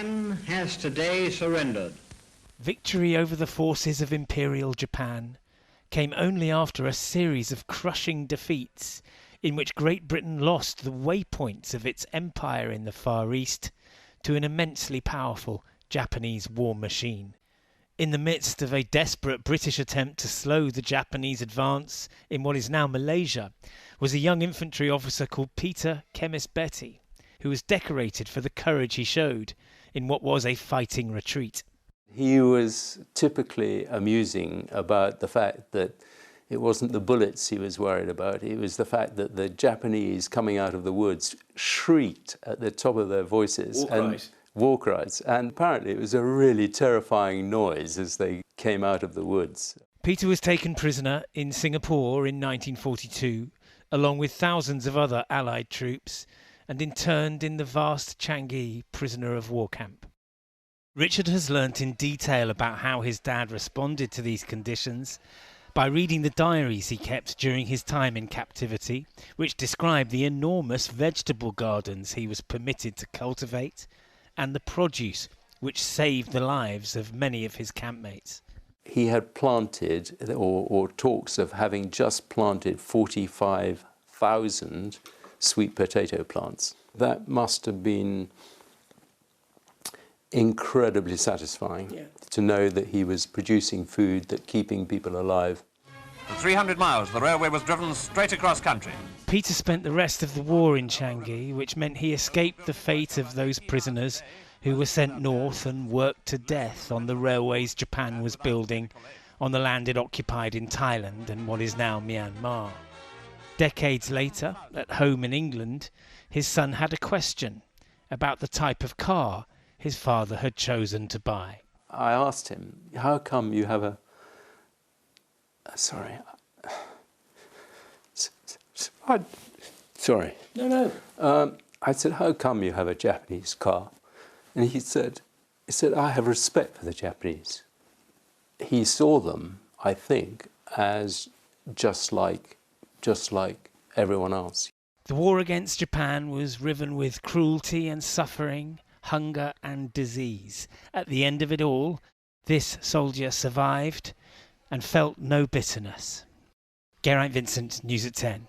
Japan has today surrendered. Victory over the forces of Imperial Japan came only after a series of crushing defeats in which Great Britain lost the waypoints of its empire in the Far East to an immensely powerful Japanese war machine. In the midst of a desperate British attempt to slow the Japanese advance in what is now Malaysia was a young infantry officer called Peter Kemmis Betty, who was decorated for the courage he showed in what was a fighting retreat. He was typically amusing about the fact that it wasn't the bullets he was worried about, it was the fact that the Japanese coming out of the woods shrieked at the top of their voices. War cries. And apparently it was a really terrifying noise as they came out of the woods. Peter was taken prisoner in Singapore in 1942, along with thousands of other Allied troops, and interned in the vast Changi prisoner of war camp. Richard has learnt in detail about how his dad responded to these conditions by reading the diaries he kept during his time in captivity, which describe the enormous vegetable gardens he was permitted to cultivate and the produce which saved the lives of many of his campmates. He had planted, or talks of having just planted 45,000 sweet potato plants. That must have been incredibly satisfying to know that he was producing food that keeping people alive. For 300 miles, the railway was driven straight across country. Peter spent the rest of the war in Changi, which meant he escaped the fate of those prisoners who were sent north and worked to death on the railways Japan was building on the land it occupied in Thailand and what is now Myanmar. Decades later, at home in England, his son had a question about the type of car his father had chosen to buy. I asked him, how come you have a... Sorry. Sorry. No. I said, how come you have a Japanese car? And he said, I have respect for the Japanese. He saw them, I think, as just like everyone else. The war against Japan was riven with cruelty and suffering, hunger and disease. At the end of it all, this soldier survived and felt no bitterness. Geraint Vincent, News at 10.